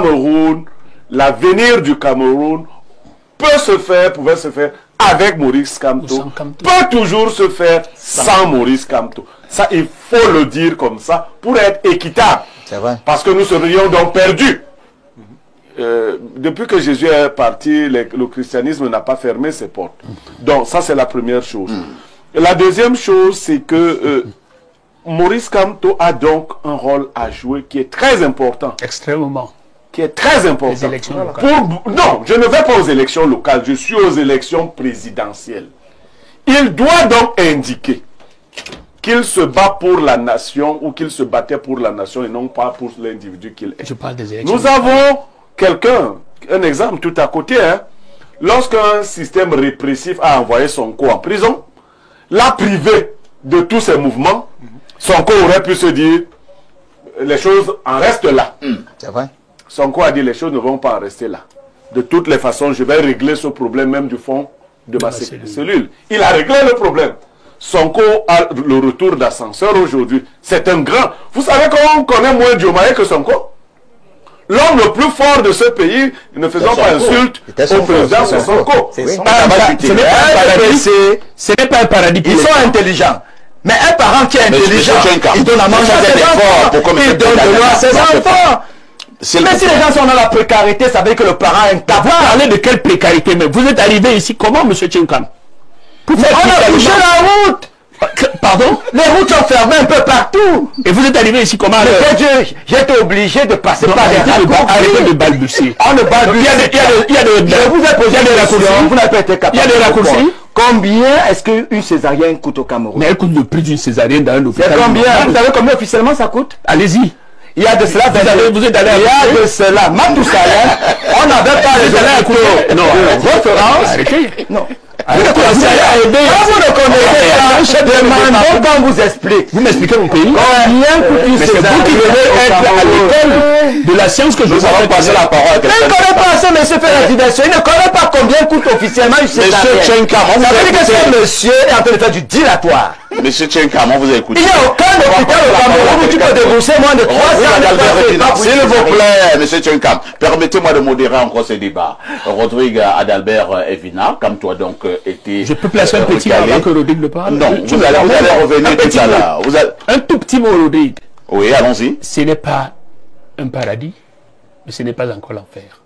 Cameroun, l'avenir du Cameroun pouvait se faire avec Maurice Kamto, peut toujours se faire sans Maurice Kamto. Ça, il faut le dire comme ça pour être équitable. C'est vrai. Parce que nous serions donc perdus. Depuis que Jésus est parti, le christianisme n'a pas fermé ses portes. Donc ça, c'est la première chose. Et la deuxième chose, c'est que Maurice Kamto a donc un rôle à jouer qui est très important. Extrêmement. Qui est très important. Les élections locales. Non, je ne vais pas aux élections locales, je suis aux élections présidentielles. Il doit donc indiquer qu'il se bat pour la nation ou qu'il se battait pour la nation et non pas pour l'individu qu'il est. Je parle des élections. Nous avons quelqu'un, un exemple tout à côté, hein, lorsqu'un système répressif a envoyé Sonko en prison, l'a privé de tous ses mouvements, Sonko aurait pu se dire, les choses en restent là. C'est vrai. Sonko a dit, les choses ne vont pas en rester là. De toutes les façons, je vais régler ce problème même du fond de ma cellule. Il a réglé le problème. Sonko a le retour d'ascenseur aujourd'hui. C'est un grand... Vous savez comment on connaît moins Diomaye que Sonko? L'homme le plus fort de ce pays, ne faisons pas insulte au président, c'est Sonko. Ce n'est pas un paradis. Ils sont intelligents. Mais un parent qui est intelligent, il donne à manger à ses enfants, il donne de l'eau à ses enfants. Mais si les gens sont dans la précarité, ça veut dire que le parent est incapable. Vous parlez de quelle précarité? Mais vous êtes arrivé ici comment, M. Tchinkam? On a bougé la route. Pardon? Les routes sont fermées un peu partout. Et vous êtes arrivé ici comment? J'étais obligé de passer par les raccourcis. Arrêtez de balbutier. On ne balbutie. Je vous ai posé des raccourcis. Vous n'avez pas été capable. Il y a des raccourcis. Combien est-ce qu'une césarienne coûte au Cameroun? Mais elle coûte le prix d'une césarienne dans un hôpital. C'est combien? Vous savez combien officiellement ça coûte? Allez-y. Il y a de cela, vous êtes allé à il y a de cela. Matoussala, on n'avait pas les allés à non, référence. Arrêtez. Non. Vous ne connaissez pas, demandons qu'on vous explique. Vous m'expliquez mon pays? Combien coûte une Mais c'est vous qui devez être à l'école de la science que je vous ai passer la parole. Il ne connaît pas ça, monsieur fait la diversion. Il ne connaît pas combien coûte officiellement une césarienne. Monsieur Tchinkam, ça veut dire que ce monsieur est en train de faire du dilatoire. Monsieur Tchinkam, on vous a écouté. Il n'y a aucun hôpital au Cameroun où tu peux débourser moins de 300 000. S'il vous plaît, monsieur Tchinkam, permettez-moi de modérer encore ce débat. Rodrigue Adalbert Evina, comme toi donc était... Je peux placer un petit mot avant que Rodrigue ne parle? Non, vous allez revenir tout à l'heure. Un tout petit mot, Rodrigue. Oui, allons-y. Ce n'est pas un paradis, mais ce n'est pas encore l'enfer.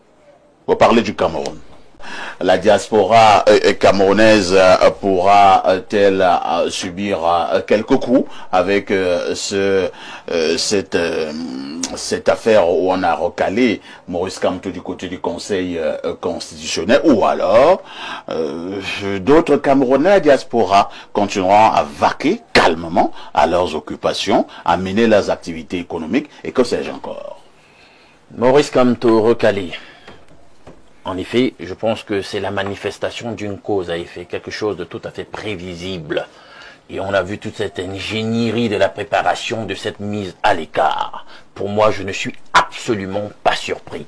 Vous parlez du Cameroun. La diaspora camerounaise pourra-t-elle subir quelques coups avec cette affaire où on a recalé Maurice Kamto du côté du Conseil constitutionnel, ou alors d'autres Camerounais à diaspora continueront à vaquer calmement à leurs occupations, à mener leurs activités économiques, et que sais-je encore. Maurice Kamto recalé. En effet, je pense que c'est la manifestation d'une cause à effet, quelque chose de tout à fait prévisible. Et on a vu toute cette ingénierie de la préparation de cette mise à l'écart. Pour moi, je ne suis absolument pas surpris.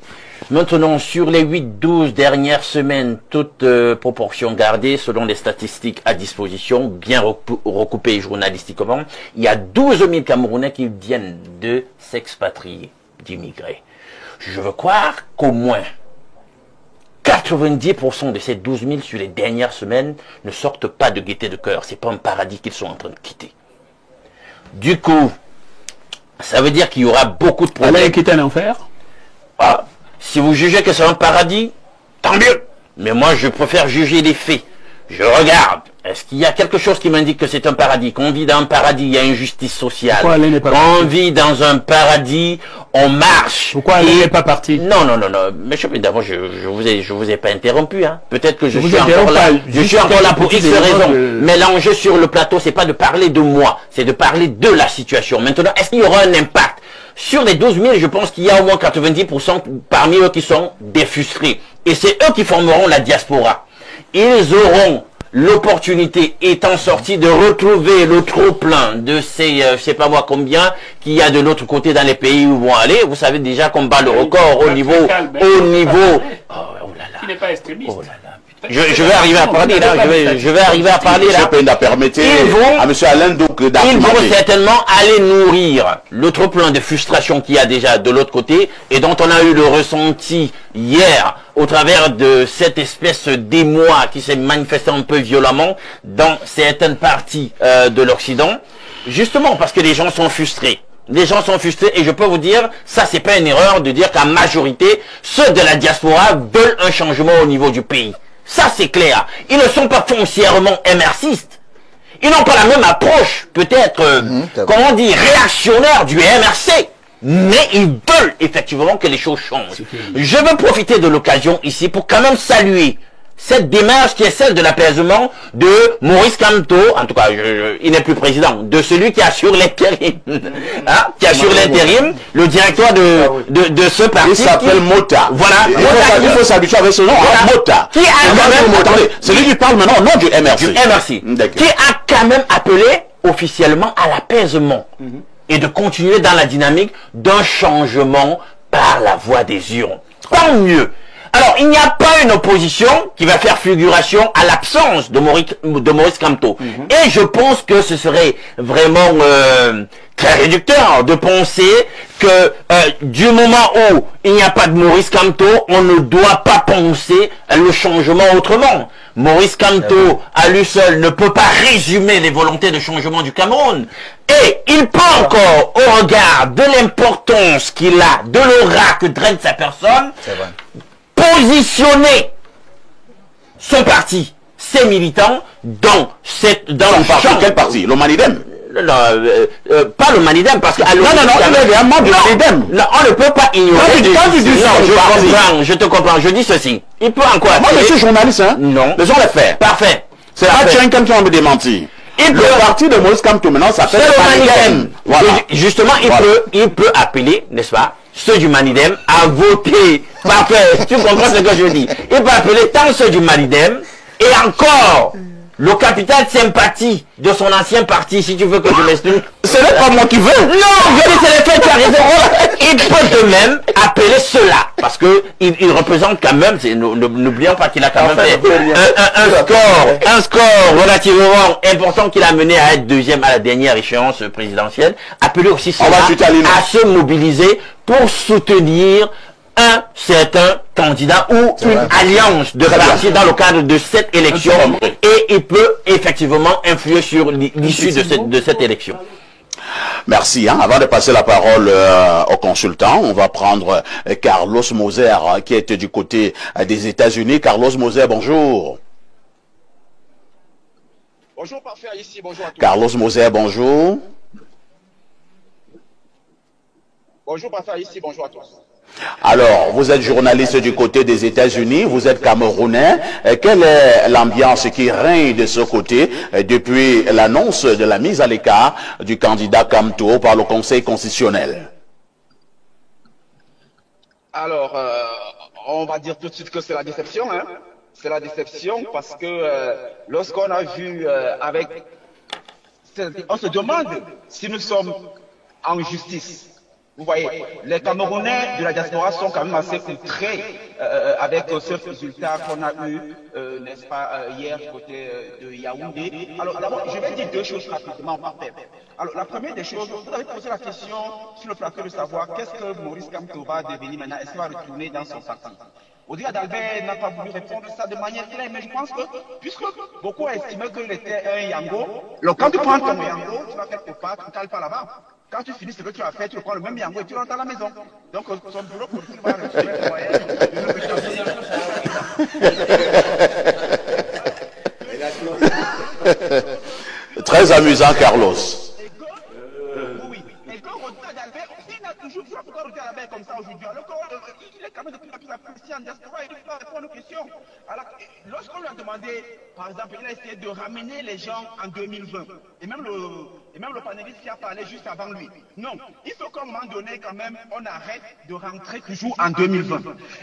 Maintenant, sur les 8-12 dernières semaines, toutes proportions gardées, selon les statistiques à disposition, bien recoupées journalistiquement, il y a 12 000 Camerounais qui viennent de s'expatrier, d'immigrer. Je veux croire qu'au moins 90% de ces 12 000 sur les dernières semaines ne sortent pas de gaieté de cœur. C'est pas un paradis qu'ils sont en train de quitter. Du coup, ça veut dire qu'il y aura beaucoup de problèmes. Aller quitter un enfer? Ah, si vous jugez que c'est un paradis, tant mieux. Mais moi, je préfère juger les faits. Je regarde. Est-ce qu'il y a quelque chose qui m'indique que c'est un paradis? Qu'on vit dans un paradis, il y a une justice sociale. Pourquoi Alain n'est pas parti? On vit dans un paradis, on marche. Pourquoi Alain n'est pas parti? Non. Monsieur, d'abord, je vous ai pas interrompu, hein. Peut-être que je suis encore là. Je suis encore là pour X raisons. Mais l'enjeu sur le plateau, c'est pas de parler de moi, c'est de parler de la situation. Maintenant, est-ce qu'il y aura un impact? Sur les 12 000, je pense qu'il y a au moins 90% parmi eux qui sont des frustrés. Et c'est eux qui formeront la diaspora. Ils auront l'opportunité, étant sortis, de retrouver le trop-plein de ces, je sais pas moi combien, qu'il y a de l'autre côté dans les pays où vont aller. Vous savez déjà qu'on bat le record au niveau... Oh là là. Qui n'est pas extrémiste. Oh là là, putain. Je vais arriver à parler là, je vais arriver à parler là. À M. Alain donc ils vont certainement aller nourrir l'autre plan de frustration qu'il y a déjà de l'autre côté et dont on a eu le ressenti hier au travers de cette espèce d'émoi qui s'est manifesté un peu violemment dans certaines parties de l'Occident, justement parce que les gens sont frustrés. Les gens sont frustrés et je peux vous dire, ça c'est pas une erreur de dire qu'en majorité, ceux de la diaspora veulent un changement au niveau du pays. Ça c'est clair. Ils ne sont pas foncièrement MRCistes. Ils n'ont pas la même approche, peut-être, comment dire, réactionnaire du MRC. Mais ils veulent effectivement que les choses changent. Je veux profiter de l'occasion ici pour quand même saluer cette démarche qui est celle de l'apaisement de Maurice Kamto, en tout cas, il n'est plus président, de celui qui assure l'intérim, hein, qui assure l'intérim, le directeur de ce parti. Il s'appelle Mota. Voilà. Il faut s'habituer avec ce nom, voilà. Mota. Qui a c'est lui qui parle maintenant au nom du MRC. Du MRC. Qui a quand même appelé officiellement à l'apaisement et de continuer dans la dynamique d'un changement par la voie des urnes. Tant mieux. Alors, il n'y a pas une opposition qui va faire figuration à l'absence de Maurice Kamto. Et je pense que ce serait vraiment très réducteur de penser que du moment où il n'y a pas de Maurice Kamto, on ne doit pas penser le changement autrement. Maurice Kamto, à lui seul, ne peut pas résumer les volontés de changement du Cameroun. Et il peut encore, au regard de l'importance qu'il a, de l'aura que draine sa personne, positionner son parti, ses militants dans le parti. Quel parti? Le Manidem? Pas le Manidem, parce que non, il est un membre du Manidem. On ne peut pas ignorer. Quand tu dis ça, je te comprends, je dis ceci. Il peut encore. Moi, je suis journaliste, hein. Non. Laissons le faire. Parfait. C'est pas Tchèque comme tu vas me démentir. Le parti de Maurice Kamto maintenant s'appelle le Manidem. Voilà. Justement, il peut appeler, n'est-ce pas, ceux du Manidem à voter. Parfait, tu comprends ce que je dis. Il peut appeler tant ceux du Manidem et encore le capital sympathie de son ancien parti, si tu veux que je m'explique. Ce n'est pas moi qui veux. Non, je dis c'est les faits, tu as raison. Il peut de même appeler cela. Parce que il représente quand même, n'oublions pas qu'il a quand même fait un score relativement important qu'il a mené à être deuxième à la dernière échéance présidentielle. Appeler aussi cela à se mobiliser pour soutenir un certain candidat ou une alliance de partis dans le cadre de cette élection et il peut effectivement influer sur l'issue de cette élection. Merci. Avant de passer la parole au consultant, on va prendre Carlos Moser qui est du côté des États-Unis. Carlos Moser, bonjour. Bonjour, parfait, ici, bonjour à tous. Carlos Moser, bonjour. Bonjour, parfait, ici, bonjour à tous. Alors, vous êtes journaliste du côté des États-Unis, vous êtes Camerounais. Quelle est l'ambiance qui règne de ce côté depuis l'annonce de la mise à l'écart du candidat Kamto par le Conseil constitutionnel? Alors, on va dire tout de suite que c'est la déception. Hein. C'est la déception parce que lorsqu'on a vu on se demande si nous sommes en justice. Vous voyez, les Camerounais de la diaspora sont quand même assez outrés avec ce résultat qu'on a eu, n'est-ce pas, hier du côté de Yaoundé. Alors d'abord, je vais dire deux choses rapidement. Alors la première des choses, vous avez posé la question sur le plateau de savoir qu'est-ce que Maurice Kamto va devenir maintenant, est-ce qu'il va retourner dans son parti? Odile d'Albert n'a pas voulu répondre ça de manière claire, mais je pense que, puisque beaucoup estimaient qu'il était un Yango, alors quand tu prends ton Yango, tu vas quelque part, tu ne cales pas là-bas. Quand tu finis ce que tu as fait, tu prends le même Yango et tu rentres à la maison. Donc son bureau politique va retrouver le moyen de Très amusant, Carlos. Oui, et quand Odile d'Albert, il a toujours dit pourquoi Odile d'Albert comme ça aujourd'hui. Alors il est quand même de plus en plus apprécié en diaspora, il va répondre aux questions. Alors, lorsqu'on lui a demandé, par exemple, il a essayé de ramener les gens en 2020, et même et même le panéliste qui a parlé juste avant lui. Non, il faut qu'à un moment donné, quand même, on arrête de rentrer toujours en 2020.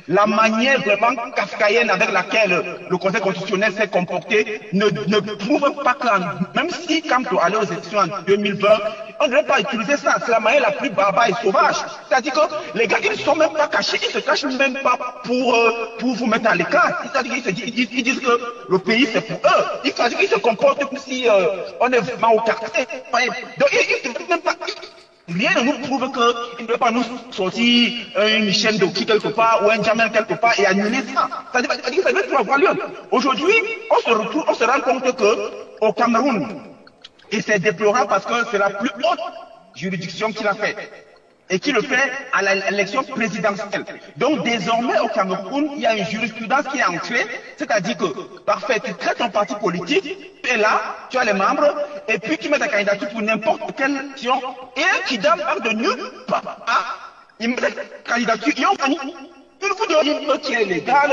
La manière vraiment kafkaïenne avec laquelle le Conseil constitutionnel s'est comporté ne prouve pas que, même si Kamto allait aux élections en 2020, on ne devrait pas utiliser ça. C'est la manière la plus barbare et sauvage. C'est-à-dire que les gars, ils ne sont même pas cachés, ils ne se cachent même pas pour vous mettre à l'écart. C'est-à-dire qu'ils disent que le pays c'est pour eux. C'est-à-dire qu'ils se comportent comme si on est vraiment au quartier. Donc ils ne même pas. Rien ne nous prouve qu'ils ne peuvent pas nous sortir une chaîne de qui quelque part ou un Jamel quelque part et annuler ça. C'est-à-dire que ça ne peut avoir lieu. Aujourd'hui, on se rend compte qu'au Cameroun, et c'est déplorable parce que c'est la plus haute juridiction qu'il a fait. Et qui le fait à l'élection présidentielle. Donc désormais au Cameroun, il y a une jurisprudence qui est ancrée, c'est-à-dire que, parfait, tu crées ton parti politique, tu es là, tu as les membres, et puis tu mets ta candidature pour n'importe quelle élection, et un qui donne part de nulle part, il met ta candidature, et on gagne. Il vous dit qui est légal,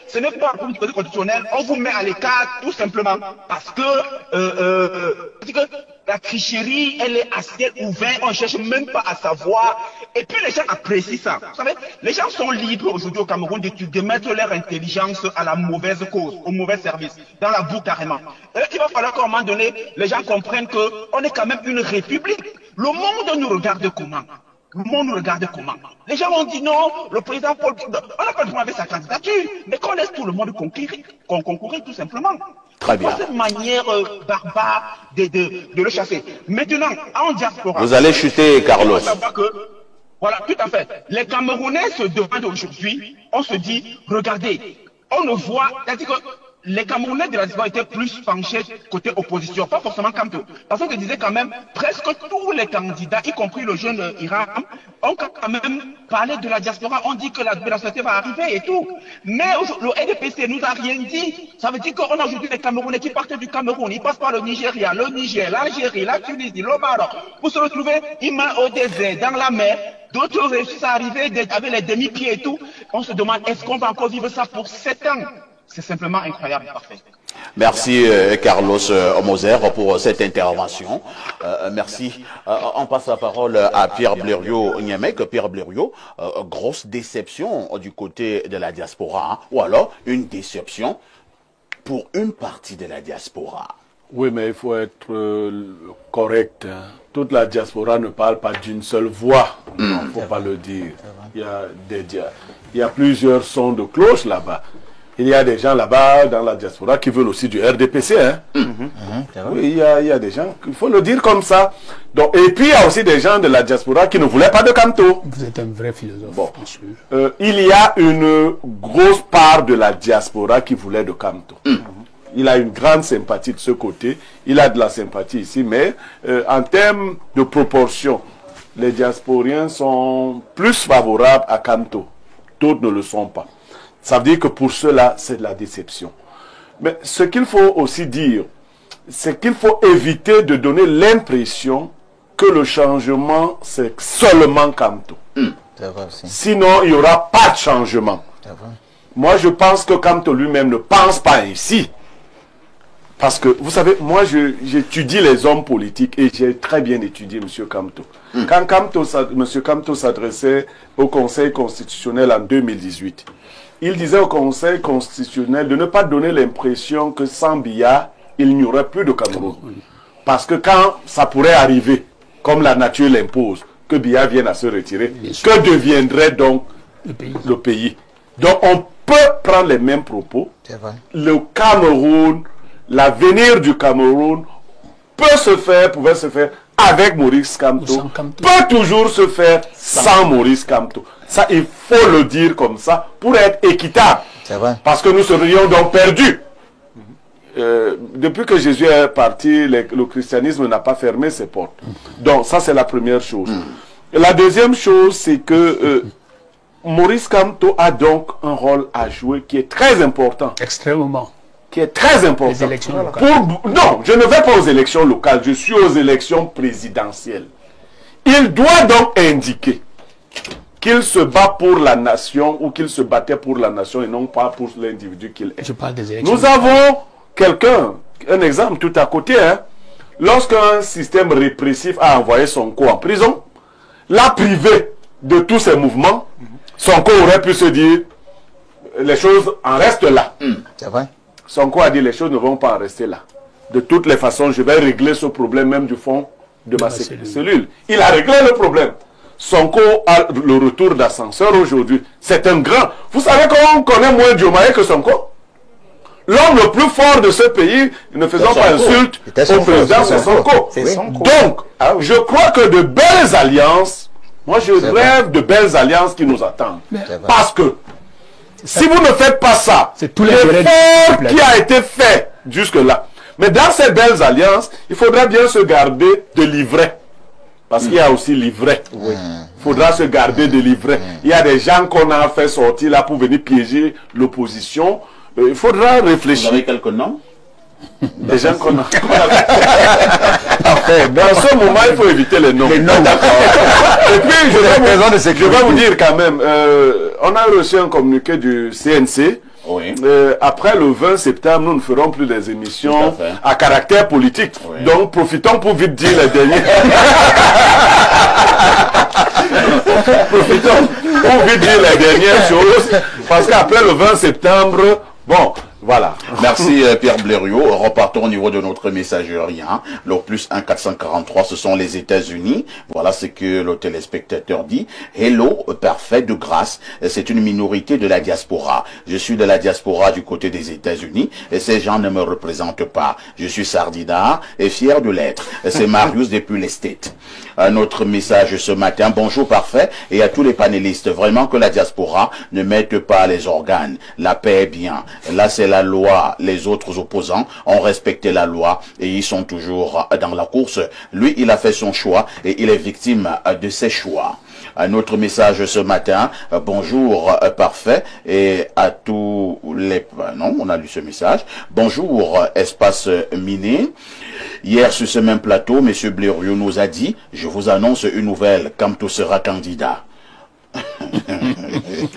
ce n'est pas un côté constitutionnel, on vous met à l'écart tout simplement parce que la tricherie, elle est à ciel ouvert, on ne cherche même pas à savoir. Et puis les gens apprécient ça. Vous savez, les gens sont libres aujourd'hui au Cameroun de mettre leur intelligence à la mauvaise cause, au mauvais service, dans la boue carrément. Et il va falloir qu'à un moment donné, les gens comprennent qu'on est quand même une république. Le monde nous regarde comment? Le monde nous regarde comment? Les gens ont dit non, le président Paul, on n'a pas le droit avec sa candidature, mais qu'on laisse tout le monde concourir tout simplement. Très bien. C'est une manière barbare de le chasser. Maintenant, en diaspora... Vous allez chuter, Carlos. Voilà, tout à fait. Les Camerounais se demandent aujourd'hui, on se dit, regardez, on ne voit... C'est-à-dire que les Camerounais de la diaspora étaient plus penchés côté opposition, pas forcément Kamto. Parce qu'on disait quand même, presque tous les candidats, y compris le jeune Iram, ont quand même parlé de la diaspora. On dit que la société va arriver et tout. Mais le RDPC nous a rien dit. Ça veut dire qu'on a aujourd'hui des Camerounais qui partent du Cameroun. Ils passent par le Nigeria, le Niger, l'Algérie, la Tunisie, le Maroc, pour se retrouver immense au désert, dans la mer. D'autres réussissent à arriver avec les demi-pieds et tout. On se demande, est-ce qu'on va encore vivre ça pour 7 ans? C'est simplement incroyable, parfait. Merci Carlos Moser pour cette intervention. Merci. On passe la parole à Pierre Blériot-Niamek. Pierre Blériot, grosse déception du côté de la diaspora, hein, ou alors une déception pour une partie de la diaspora. Oui, mais il faut être correct. Hein. Toute la diaspora ne parle pas d'une seule voix. Il ne faut pas le dire. Il y a plusieurs sons de cloche là-bas. Il y a des gens là-bas dans la diaspora qui veulent aussi du RDPC. Hein. Oui, il y a des gens, il faut le dire comme ça. Donc, et puis il y a aussi des gens de la diaspora qui ne voulaient pas de Kamto. Vous êtes un vrai philosophe. Bon. Il y a une grosse part de la diaspora qui voulait de Kamto. Il a une grande sympathie de ce côté. Il a de la sympathie ici. Mais en termes de proportion, les diasporiens sont plus favorables à Kamto. D'autres ne le sont pas. Ça veut dire que pour ceux-là, c'est de la déception. Mais ce qu'il faut aussi dire, c'est qu'il faut éviter de donner l'impression que le changement, c'est seulement Kamto. Sinon, il n'y aura pas de changement. Moi, je pense que Kamto lui-même ne pense pas ainsi. Parce que, vous savez, moi, j'étudie les hommes politiques et j'ai très bien étudié M. Kamto. Quand M. Kamto s'adressait au Conseil constitutionnel en 2018, il disait au Conseil constitutionnel de ne pas donner l'impression que sans Biya, il n'y aurait plus de Cameroun. Parce que quand ça pourrait arriver, comme la nature l'impose, que Biya vienne à se retirer, que deviendrait donc le pays? Donc on peut prendre les mêmes propos. Le Cameroun, l'avenir du Cameroun pouvait se faire avec Maurice Kamto, peut toujours se faire sans Maurice Kamto. Ça, il faut le dire comme ça pour être équitable. C'est vrai. Parce que nous serions donc perdus. Depuis que Jésus est parti, le christianisme n'a pas fermé ses portes. Donc ça, c'est la première chose. La deuxième chose, c'est que Maurice Kamto a donc un rôle à jouer qui est très important. Extrêmement. Qui est très important. Les élections locales. Non, je ne vais pas aux élections locales, je suis aux élections présidentielles. Il doit donc indiquer qu'il se bat pour la nation ou qu'il se battait pour la nation et non pas pour l'individu qu'il est. Je parle des élections. Nous avons quelqu'un, un exemple tout à côté, hein, lorsqu'un système répressif a envoyé Sonko en prison, l'a privé de tous ses mouvements, Sonko aurait pu se dire, les choses en restent là. C'est vrai. Sonko a dit, les choses ne vont pas en rester là. De toutes les façons, je vais régler ce problème même du fond de ma cellule. Il a réglé le problème. Sonko a le retour d'ascenseur aujourd'hui. C'est un grand... Vous savez comment on connaît moins Diomaye que Sonko? L'homme le plus fort de ce pays, ne faisons pas insulte au président, c'est Sonko. Donc, je crois que de belles alliances, moi je rêve de belles alliances qui nous attendent. Parce que, si vous ne faites pas ça, l'effort qui a été fait jusque-là, mais dans ces belles alliances, il faudra bien se garder de livret. Parce qu'il y a aussi livret. Il faudra se garder de livret. Il y a des gens qu'on a fait sortir là pour venir piéger l'opposition. Il faudra réfléchir. Vous avez quelques noms? Des gens qu'on a... Dans ce moment, il faut éviter les noms. Et puis, je vais vous dire quand même, on a reçu un communiqué du CNC. Oui. Après le 20 septembre, nous ne ferons plus des émissions à caractère politique. Oui. Donc, profitons pour vite dire les derniers. Profitons pour vite dire les dernières choses. Parce qu'après le 20 septembre, bon, voilà. Merci Pierre Blériot. Repartons au niveau de notre messagerie. Le plus 1 443, ce sont les États-Unis. Voilà ce que le téléspectateur dit. Hello, parfait, de grâce. C'est une minorité de la diaspora. Je suis de la diaspora du côté des États-Unis et ces gens ne me représentent pas. Je suis sardinard et fier de l'être. C'est Marius depuis l'Estate. Un autre message ce matin. Bonjour parfait et à tous les panélistes. Vraiment que la diaspora ne mette pas les organes. La paix est bien. Là, c'est la loi. Les autres opposants ont respecté la loi et ils sont toujours dans la course. Lui, il a fait son choix et il est victime de ses choix. Un autre message ce matin. Bonjour parfait et à tous les... Non, on a lu ce message. Bonjour espace miné. Hier sur ce même plateau, M. Blériot nous a dit, je vous annonce une nouvelle, Kamto sera candidat.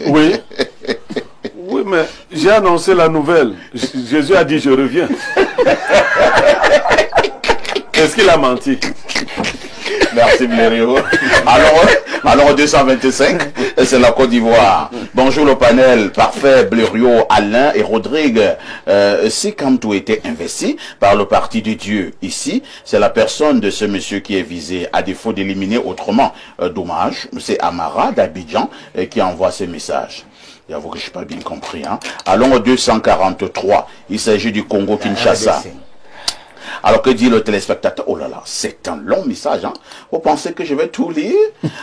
Oui. Oui, mais j'ai annoncé la nouvelle. Jésus a dit, je reviens. Est-ce qu'il a menti? Merci Blériot. Alors 225, c'est la Côte d'Ivoire. Bonjour le panel, parfait, Blériot, Alain et Rodrigue. Si Kamto était investi par le Parti de Dieu ici, c'est la personne de ce monsieur qui est visé, à défaut d'éliminer autrement. Dommage, c'est Amara d'Abidjan qui envoie ce message. J'avoue que je n'ai pas bien compris. Allons au 243, il s'agit du Congo-Kinshasa. Alors que dit le téléspectateur? Oh là là, c'est un long message. Vous pensez que je vais tout lire?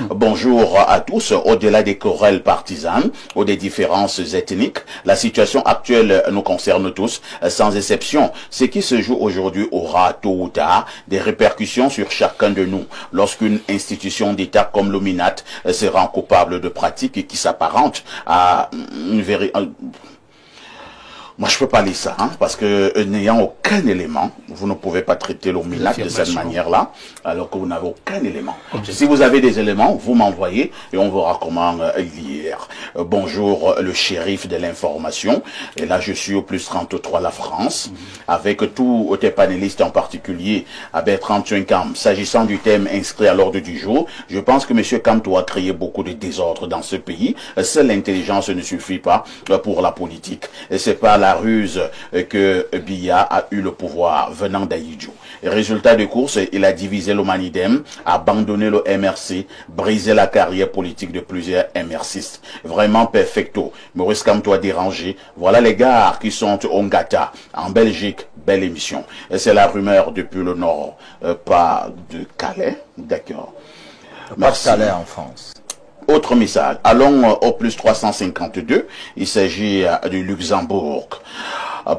Bonjour à tous. Au-delà des querelles partisanes ou des différences ethniques, la situation actuelle nous concerne tous, sans exception. Ce qui se joue aujourd'hui aura tôt ou tard des répercussions sur chacun de nous. Lorsqu'une institution d'État comme l'OMINAT se rend coupable de pratiques qui s'apparentent à une véritable... Moi, je ne peux pas lire ça, parce que n'ayant aucun élément, vous ne pouvez pas traiter l'OMINAT de cette manière-là, alors que vous n'avez aucun élément. Si vous avez des éléments, vous m'envoyez et on verra comment lire. Bonjour, le shérif de l'information. Et là, je suis au plus 33 la France, avec tous tes panélistes en particulier, à Bertrand Tchenkam. S'agissant du thème inscrit à l'ordre du jour, je pense que M. Kamto a créé beaucoup de désordre dans ce pays. Seule l'intelligence ne suffit pas pour la politique. Et c'est pas la ruse que Biya a eu le pouvoir venant d'Aïdjou. Résultat de course, il a divisé le Manidem, abandonné le MRC, brisé la carrière politique de plusieurs MRCistes. Vraiment perfecto. Maurice Kamto a dérangé. Voilà les gars qui sont au Ngata, en Belgique. Belle émission. C'est la rumeur depuis le nord, pas de Calais. D'accord. Pas de Calais en France. Autre message. Allons au plus 352. Il s'agit du Luxembourg.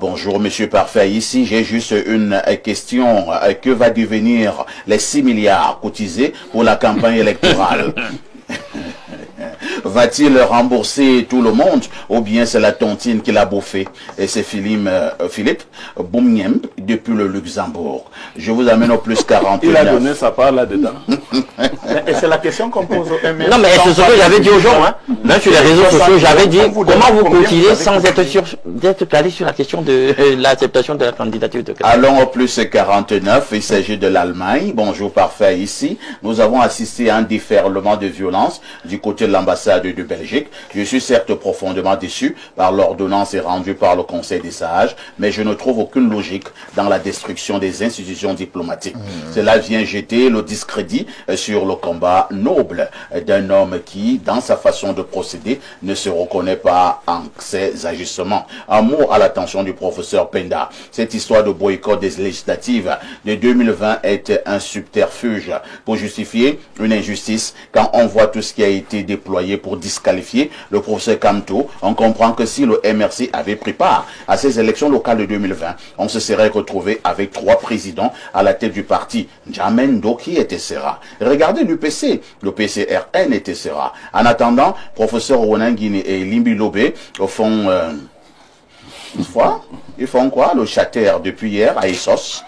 Bonjour, monsieur parfait. Ici, j'ai juste une question. Que va devenir les 6 milliards cotisés pour la campagne électorale? Va-t-il rembourser tout le monde ou bien c'est la tontine qui l'a bouffé? Et c'est Philippe Boumiem depuis le Luxembourg. Je vous amène au plus 49. Il a donné sa part là-dedans. Et c'est la question qu'on pose au MR. Non, mais c'est ce que j'avais dit aux gens. Hein. Même sur les réseaux sociaux, j'avais dit comment vous continuez sans être calé sur la question de l'acceptation de la candidature de Qatar. Allons au plus 49. Il s'agit de l'Allemagne. Bonjour, parfait. Ici, nous avons assisté à un déferlement de violence du côté de l'ambassade de Belgique. Je suis certes profondément déçu par l'ordonnance rendue par le Conseil des sages, mais je ne trouve aucune logique dans la destruction des institutions diplomatiques. Cela vient jeter le discrédit sur le combat noble d'un homme qui, dans sa façon de procéder, ne se reconnaît pas en ses agissements. Un mot à l'attention du professeur Penda. Cette histoire de boycott des législatives de 2020 est un subterfuge pour justifier une injustice. Quand on voit tout ce qui a été déployé pour disqualifier le professeur Kamto, on comprend que si le MRC avait pris part à ces élections locales de 2020, on se serait retrouvé avec 3 présidents à la tête du parti. Jamen Doki et Tessera. Regardez l'UPC, le PCRN et Tessera. En attendant, professeur Ronangini et Limbi Lobé font... ils font quoi? Le chatter depuis hier à Essos.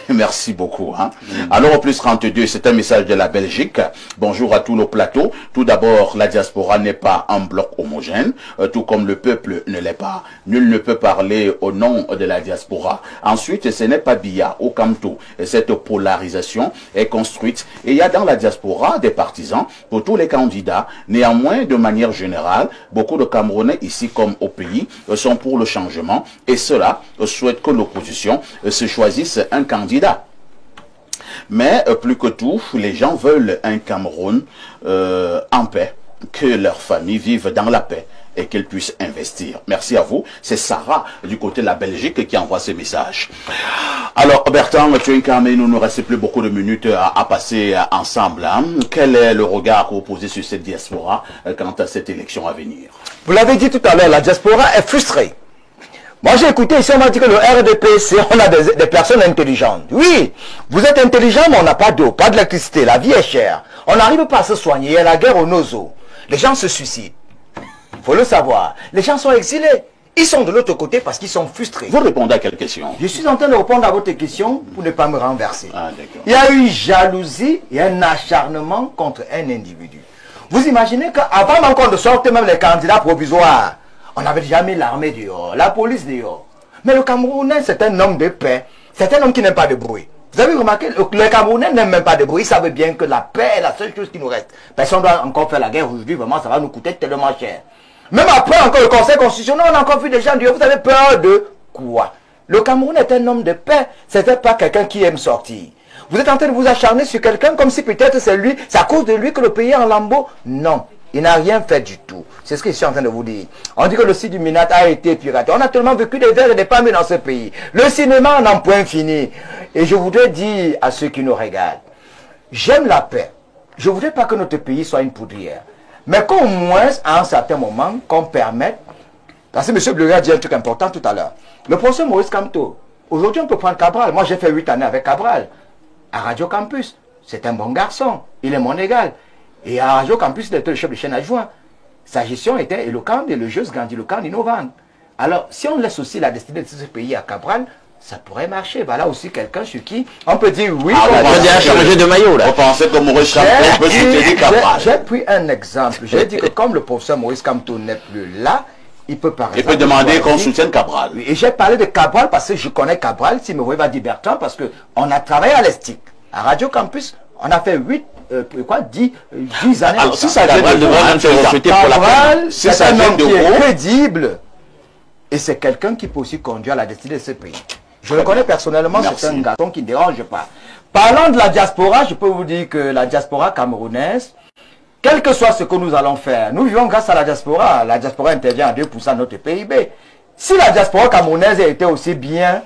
Merci beaucoup. Hein. Alors au plus 32, c'est un message de la Belgique. Bonjour à tout le plateau. Tout d'abord, la diaspora n'est pas un bloc homogène, tout comme le peuple ne l'est pas. Nul ne peut parler au nom de la diaspora. Ensuite, ce n'est pas Biya ou Kamto. Cette polarisation est construite et il y a dans la diaspora des partisans pour tous les candidats. Néanmoins, de manière générale, beaucoup de Camerounais ici comme au pays sont pour le changement et cela souhaite que l'opposition se choisisse un candidat. Mais plus que tout, les gens veulent un Cameroun en paix, que leurs familles vivent dans la paix et qu'elles puissent investir. Merci à vous. C'est Sarah du côté de la Belgique qui envoie ce message. Alors, Bertrand, tu es incarné, il ne nous reste plus beaucoup de minutes à passer ensemble. Hein. Quel est le regard que vous posez sur cette diaspora quant à cette élection à venir? Vous l'avez dit tout à l'heure, la diaspora est frustrée. Moi j'ai écouté ici, on m'a dit que le RDPC, on a des personnes intelligentes. Oui, vous êtes intelligent, mais on n'a pas d'eau, pas d'électricité, la vie est chère. On n'arrive pas à se soigner, il y a la guerre au nozo. Les gens se suicident. Il faut le savoir. Les gens sont exilés. Ils sont de l'autre côté parce qu'ils sont frustrés. Vous répondez à quelle question? Je suis en train de répondre à votre question pour ne pas me renverser. Ah, il y a eu jalousie et un acharnement contre un individu. Vous imaginez qu'avant même qu'on ne sorte même les candidats provisoires, on n'avait jamais l'armée dehors, la police dehors. Mais le Camerounais, c'est un homme de paix. C'est un homme qui n'aime pas de bruit. Vous avez remarqué, le Camerounais n'aime même pas de bruit. Ils savent bien que la paix est la seule chose qui nous reste. Personne ne doit encore faire la guerre aujourd'hui. Vraiment, ça va nous coûter tellement cher. Même après encore le Conseil constitutionnel, on a encore vu des gens dire, vous avez peur de quoi? Le Cameroun est un homme de paix. C'était pas quelqu'un qui aime sortir. Vous êtes en train de vous acharner sur quelqu'un comme si peut-être c'est lui, c'est à cause de lui que le pays est en lambeaux. Non. Il n'a rien fait du tout. C'est ce que je suis en train de vous dire. On dit que le site du Minat a été piraté. On a tellement vécu des verres et des pommes dans ce pays. Le cinéma en a un point fini. Et je voudrais dire à ceux qui nous regardent, j'aime la paix. Je ne voudrais pas que notre pays soit une poudrière. Mais qu'au moins, à un certain moment, qu'on permette... Parce que M. Bleury a dit un truc important tout à l'heure. Le professeur Maurice Kamto, aujourd'hui on peut prendre Cabral. Moi j'ai fait 8 années avec Cabral. À Radio Campus, c'est un bon garçon. Il est mon égal. Et à Radio Campus, il était le chef de chaîne adjoint. Sa gestion était éloquente et le jeu se grandiloquent, innovante. Alors, si on laisse aussi la destinée de ce pays à Cabral, ça pourrait marcher. Voilà aussi quelqu'un sur qui on peut dire oui. On va déjà changer de maillot là. On pensait que Maurice Kamto peut soutenir Cabral. J'ai pris un exemple. J'ai dit que comme le professeur Maurice Kamto n'est plus là, il peut par exemple... Il peut demander qu'on soutienne Cabral. Oui, et j'ai parlé de Cabral parce que je connais Cabral. Si me voyez va dire Bertrand, parce qu'on a travaillé à l'Estique. À Radio Campus, on a fait 10 années. Alors, si ça Cabral devrait se recruter pour la Cabral, c'est un homme qui est crédible. Et c'est quelqu'un qui peut aussi conduire la destinée de ce pays. Je le connais personnellement, c'est un garçon qui ne dérange pas. Parlant de la diaspora, je peux vous dire que la diaspora camerounaise, quel que soit ce que nous allons faire, nous vivons grâce à la diaspora. La diaspora intervient à 2% de notre PIB. Si la diaspora camerounaise était aussi bien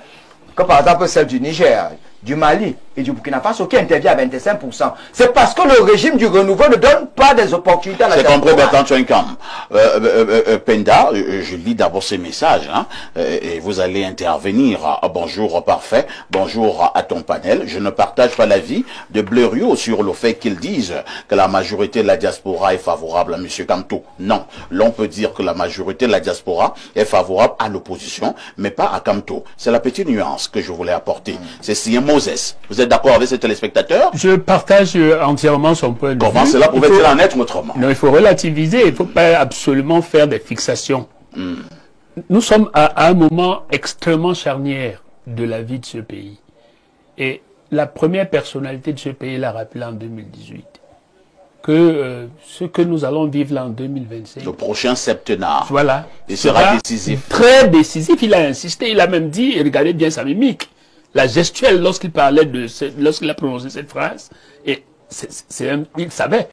que par exemple celle du Niger, du Mali, et du Burkina Faso qui intervient à 25%. C'est parce que le régime du renouveau ne donne pas des opportunités à la diaspora. C'est compris, Bertrand Tchoinkam. Penda, je lis d'abord ces messages, hein, et vous allez intervenir. Bonjour, parfait. Bonjour à ton panel. Je ne partage pas l'avis de Blériot sur le fait qu'ils disent que la majorité de la diaspora est favorable à M. Kamto. Non, l'on peut dire que la majorité de la diaspora est favorable à l'opposition, mais pas à Kamto. C'est la petite nuance que je voulais apporter. C'est Sien Moses. Vous êtes d'accord avec ces téléspectateurs? Je partage entièrement son point de vue. Comment cela pouvait-il en être autrement? Non, il faut relativiser, il ne faut pas absolument faire des fixations. Nous sommes à un moment extrêmement charnière de la vie de ce pays. Et la première personnalité de ce pays l'a rappelé en 2018. Que ce que nous allons vivre là en 2025... Le prochain septennat. Voilà. Il sera décisif. Très décisif. Il a insisté, il a même dit, et regardez bien sa mimique, la gestuelle lorsqu'il parlait lorsqu'il a prononcé cette phrase, et il savait.